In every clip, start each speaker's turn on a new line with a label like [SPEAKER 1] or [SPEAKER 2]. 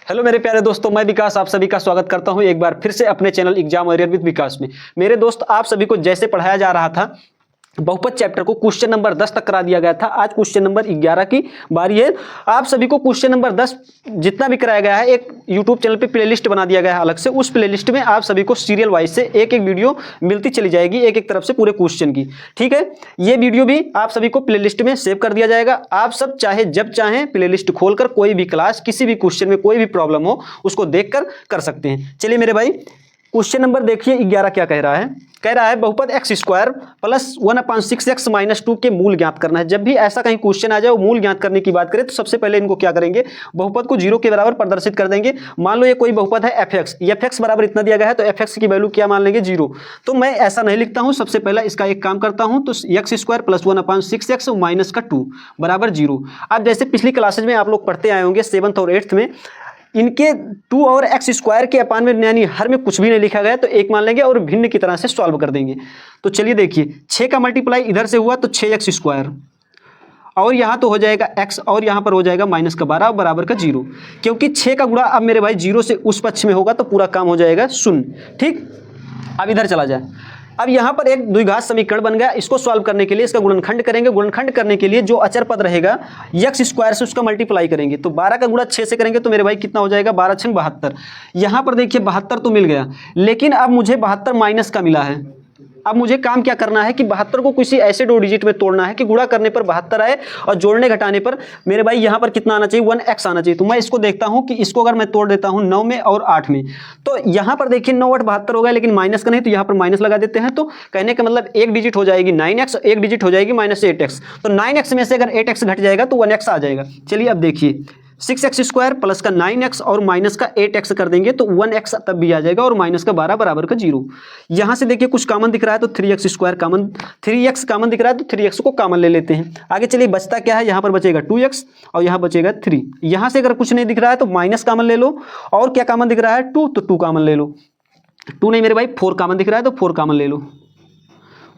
[SPEAKER 1] Hello मेरे प्यारे दोस्तों, मैं विकास आप सभी का स्वागत करता हूं एक बार फिर से अपने चैनल एग्जाम वॉरियर विद विकास में। मेरे दोस्त, आप सभी को जैसे पढ़ाया जा रहा था बहुपद चैप्टर को क्वेश्चन नंबर 10 तक करा दिया गया था। आज क्वेश्चन नंबर 11 की बारी है। आप सभी को क्वेश्चन नंबर 10 जितना भी कराया गया है एक यूट्यूब चैनल पे प्लेलिस्ट बना दिया गया है अलग से। उस प्लेलिस्ट में आप सभी को सीरियल वाइज से एक एक वीडियो मिलती चली जाएगी, एक एक तरफ से पूरे क्वेश्चन की। ठीक है, ये वीडियो भी आप सभी को प्लेलिस्ट में सेव कर दिया जाएगा। आप सब चाहे जब चाहें प्लेलिस्ट खोलकर कोई भी क्लास, किसी भी क्वेश्चन में कोई भी प्रॉब्लम हो उसको देखकर कर सकते हैं। चलिए मेरे भाई, क्वेश्चन नंबर देखिए 11 क्या कह रहा है। कह रहा है बहुपद x square plus 1/6x minus 2 के मूल ज्ञात करना है। जब भी ऐसा कहीं क्वेश्चन आ जाए, वो मूल ज्ञात करने की बात करें तो सबसे पहले इनको क्या करेंगे, बहुपद को 0 के बराबर प्रदर्शित कर देंगे। मान लो ये कोई बहुपद है fx बराबर इतना दिया गया है तो fx की वैल्यू क्या मान लेंगे, 0। तो मैं ऐसा नहीं लिखता हूं, सबसे पहले इसका एक काम करता हूं तो x square plus 1/6x minus का 2 बराबर 0। अब जैसे पिछली क्लासेज में आप लोग पढ़ते आए होंगे 7th और 8th में, इनके 2 और एक्स स्क्वायर के अपान में यानी हर में कुछ भी नहीं लिखा गया तो एक मान लेंगे और भिन्न की तरह से सॉल्व कर देंगे। तो चलिए देखिए, 6 का मल्टीप्लाई इधर से हुआ तो 6x स्क्वायर, और यहाँ तो हो जाएगा x और यहाँ पर हो जाएगा माइनस का 12 बराबर का 0। क्योंकि 6 का गुणा अब मेरे भाई 0 से उस पक्ष में होगा तो पूरा काम हो जाएगा 0। ठीक, अब इधर चला जाए। अब यहाँ पर एक द्विघात समीकरण बन गया। इसको सॉल्व करने के लिए इसका गुणनखंड करेंगे। गुणनखंड करने के लिए जो अचर पद रहेगा एक्स स्क्वायर से उसका मल्टीप्लाई करेंगे। तो 12 का गुणा 6 से करेंगे तो मेरे भाई कितना हो जाएगा, 12 छंग 72। यहाँ पर देखिए 72 तो मिल गया, लेकिन अब मुझे 72 माइनस का मिला है। अब मुझे काम क्या करना है कि 72 को किसी ऐसे 2 डिजिट में तोड़ना है कि गुणा करने पर 72 आए और जोड़ने घटाने पर मेरे भाई यहाँ पर कितना आना चाहिए, 1x आना चाहिए। तो मैं इसको देखता हूँ कि इसको अगर मैं तोड़ देता हूँ 9 में और 8 में, तो यहाँ पर देखिए 9 8 72 हो गया, लेकिन माइनस का नहीं तो यहाँ पर माइनस लगा देते हैं। तो कहने का मतलब एक डिजिट हो जाएगी 9x, एक डिजिट हो जाएगी -8x। तो 9x में से अगर 8x घट जाएगा तो 1x आ जाएगा। चलिए अब देखिए, 6x स्क्वायर प्लस का 9x और माइनस का 8x कर देंगे तो 1x तब भी आ जाएगा और माइनस का 12 बराबर का 0। यहाँ से देखिए कुछ कॉमन दिख रहा है तो 3x square common, 3x common दिख रहा है तो 3x को कॉमन ले लेते हैं। आगे चलिए बचता क्या है, यहाँ पर बचेगा 2x और यहाँ बचेगा 3। यहाँ से अगर कुछ नहीं दिख रहा है तो माइनस कॉमन ले लो, और क्या कॉमन दिख रहा है 2, तो 2 कॉमन ले लो। 2 नहीं मेरे भाई 4 कॉमन दिख रहा है तो 4 कॉमन ले लो।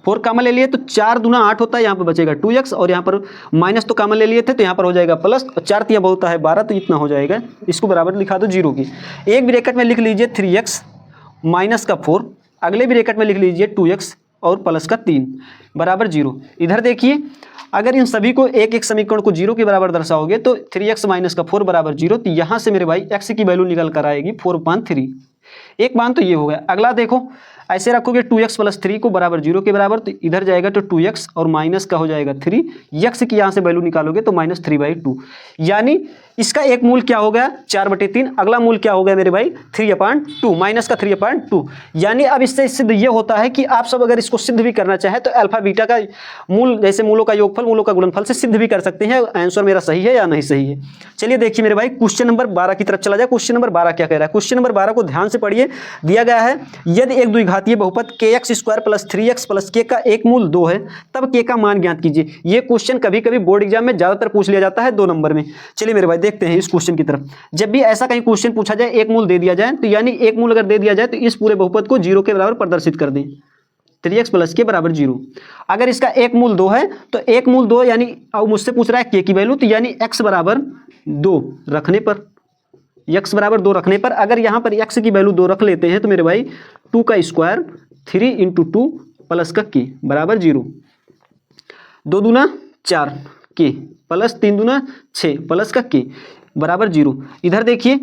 [SPEAKER 1] 4 कॉमन ले लिए तो 4 दूना 8 होता है, यहाँ पर बचेगा 2x और यहाँ पर माइनस तो कॉमन ले लिए थे तो यहाँ पर हो जाएगा प्लस, और 4 तिया बहुत है 12 तो इतना हो जाएगा। इसको बराबर लिखा दो 0 की। एक ब्रैकेट में लिख लीजिए 3x माइनस का 4, अगले ब्रैकेट में लिख लीजिए 2x और प्लस का 3 बराबर 0। इधर देखिए, अगर इन सभी को एक एक समीकरण को 0 के बराबर दर्शाओगे तो 3x माइनस का 4 बराबर 0। तो यहाँ से मेरे भाई x की वैल्यू निकल कर आएगी 4/3। एक मान तो ये हो गया। अगला देखो, ऐसे रखोगे 2x प्लस 3 को बराबर 0 के बराबर, तो इधर जाएगा तो 2x और माइनस का हो जाएगा 3। x की यहाँ से वैल्यू निकालोगे तो -3/2, यानी इसका एक मूल क्या हो गया 4/3। अगला मूल क्या हो गया मेरे भाई 3/2, माइनस का 3/2। यानी अब इससे सिद्ध ये होता है कि आप सब अगर इसको सिद्ध भी करना चाहे तो अल्फा बीटा का मूल, जैसे मूलों का योगफल मूलों का गुणनफल से सिद्ध भी कर सकते हैं। आंसर मेरा सही है या नहीं सही है। चलिए देखिए मेरे भाई, क्वेश्चन नंबर 12 की तरफ चला जाए। क्वेश्चन नंबर 12 क्या कह रहा है, क्वेश्चन नंबर 12 को ध्यान से पढ़िए। दिया गया है, यदि एक द्विघातीय बहुपद kx square plus 3x plus k का एक मूल 2 है तब k का मान ज्ञात कीजिए। ये क्वेश्चन कभी कभी बोर्ड एग्जाम में ज्यादातर पूछ लिया जाता है 2 नंबर में। चलिए मेरे भाई देखते हैं इस क्वेश्चन की तरफ। जब भी ऐसा कहीं क्वेश्चन पूछा जाए, एक मूल दे दिया जाए, तो यानी एक मूल अगर दे दिया जाए तो इस पूरे बहुपद को 0 के बराबर प्रदर्शित कर दें, 3x प्लस के बराबर 0। अगर इसका एक मूल 2 है तो एक मूल 2 यानी, अब मुझसे पूछ रहा है k की वैल्यू, तो यानी x बराबर 2 रखने पर, x बराबर 2 रखने पर अगर यहाँ पर x की वैल्यू 2 रख लेते हैं तो मेरे भाई 2 का स्क्वायर 3 × 2 प्लस का k बराबर 0। 2 दूना 4 k प्लस 3 दूना 6 प्लस का k बराबर 0। इधर देखिए,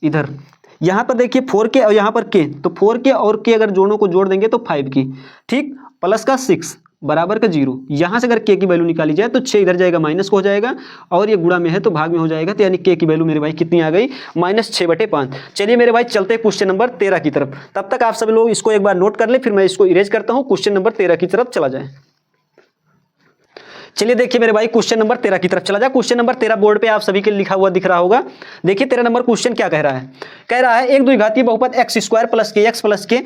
[SPEAKER 1] इधर यहाँ पर देखिए 4k और यहाँ पर k, तो 4k और k अगर दोनों को जोड़ देंगे तो 5k, ठीक, प्लस का 6 बराबर का 0। यहाँ से अगर k की वैल्यू निकाली जाए तो 6 इधर जाएगा माइनस को हो जाएगा, और ये गुणा में है तो भाग में हो जाएगा, तो यानी k की वैल्यू मेरे भाई कितनी आ गई, -6/5। चलिए मेरे भाई चलते हैं क्वेश्चन नंबर 13 की तरफ। तब तक आप सभी लोग इसको एक बार नोट कर ले, फिर मैं इसको इरेज करता हूँ। क्वेश्चन नंबर 13 की तरफ चला जाए। चलिए देखिए मेरे भाई, क्वेश्चन नंबर 13 की तरफ चला जाए। क्वेश्चन नंबर 13 बोर्ड पे आप सभी के लिखा हुआ दिख रहा होगा। देखिए 13 नंबर क्वेश्चन क्या कह रहा है। कह रहा है एक द्विघातीय बहुपद x स्क्वायर प्लस के एक्स प्लस के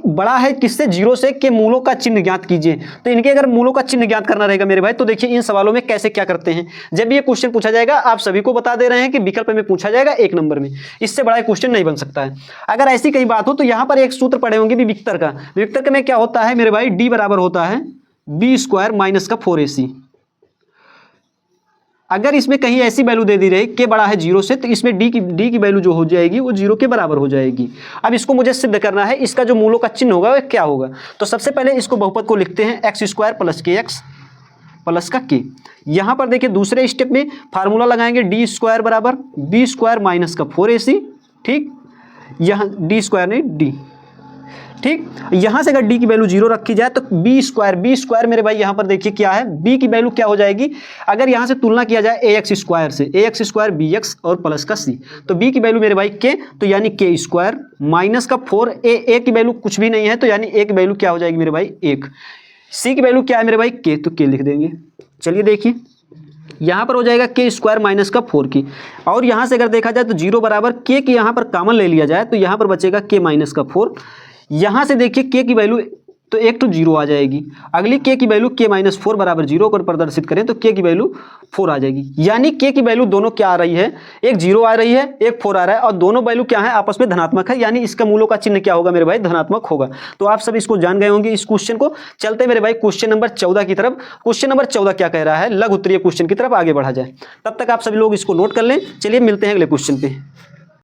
[SPEAKER 1] बड़ा है किससे, 0 से, के मूलों का चिन्ह ज्ञात कीजिए। तो इनके अगर मूलों का चिन्ह ज्ञात करना रहेगा मेरे भाई, तो देखिए इन सवालों में कैसे क्या करते हैं। जब ये क्वेश्चन पूछा जाएगा, आप सभी को बता दे रहे हैं कि विकल्प में पूछा जाएगा 1 नंबर में, इससे बड़ा क्वेश्चन नहीं बन सकता है। अगर ऐसी कई बात हो तो यहाँ पर एक सूत्र पढ़े होंगे विक्टर का। विक्टर में क्या होता है मेरे भाई, d बराबर होता है b² माइनस का 4ac। अगर इसमें कहीं ऐसी वैल्यू दे दी रही के बड़ा है 0 से, तो इसमें डी की वैल्यू जो हो जाएगी वो 0 के बराबर हो जाएगी। अब इसको मुझे सिद्ध करना है, इसका जो मूलों का चिन्ह होगा वह क्या होगा। तो सबसे पहले इसको बहुपद को लिखते हैं एक्स स्क्वायर प्लस के एक्स प्लस का के। यहाँ पर देखिए दूसरे स्टेप में फार्मूला लगाएंगे डी स्क्वायर बराबर बी स्क्वायर माइनस का 4ac, ठीक, यहाँ डी स्क्वायर नहीं डी, ठीक। यहाँ से अगर डी की वैल्यू 0 रखी जाए तो बी स्क्वायर मेरे भाई यहाँ पर देखिए क्या है, बी की वैल्यू क्या हो जाएगी, अगर यहाँ से तुलना किया जाए ए एक्स स्क्वायर से, ए एक्स स्क्वायर बी एक्स और प्लस का सी, तो बी की वैल्यू मेरे भाई के, तो यानी के स्क्वायर माइनस का 4, ए की वैल्यू कुछ भी नहीं है, तो यानी ए की वैल्यू क्या हो जाएगी मेरे भाई 1, सी की वैल्यू क्या है मेरे भाई के, तो के लिख देंगे। चलिए देखिए यहाँ पर हो जाएगा के स्क्वायर माइनस का 4 की, और यहाँ से अगर देखा जाए तो 0 बराबर के की यहाँ पर कॉमन ले लिया जाए तो यहाँ पर बचेगा के माइनस का 4। यहाँ से देखिए के की वैल्यू तो एक तो 0 आ जाएगी, अगली के की वैल्यू के माइनस 4 बराबर 0 को प्रदर्शित करें तो के की वैल्यू 4 आ जाएगी। यानी के की वैल्यू दोनों क्या आ रही है, एक 0 आ रही है एक 4 आ रहा है, और दोनों वैल्यू क्या है आपस में धनात्मक है, यानी इसका मूलों का चिन्ह क्या होगा मेरे भाई धनात्मक होगा। तो आप सब इसको जान गए होंगे इस क्वेश्चन को। चलते मेरे भाई क्वेश्चन नंबर 14 की तरफ। क्वेश्चन नंबर 14 क्या कह रहा है, लघु उत्तरीय क्वेश्चन की तरफ आगे बढ़ा जाए, तब तक आप सभी लोग इसको नोट कर लें। चलिए मिलते हैं अगले क्वेश्चन पे।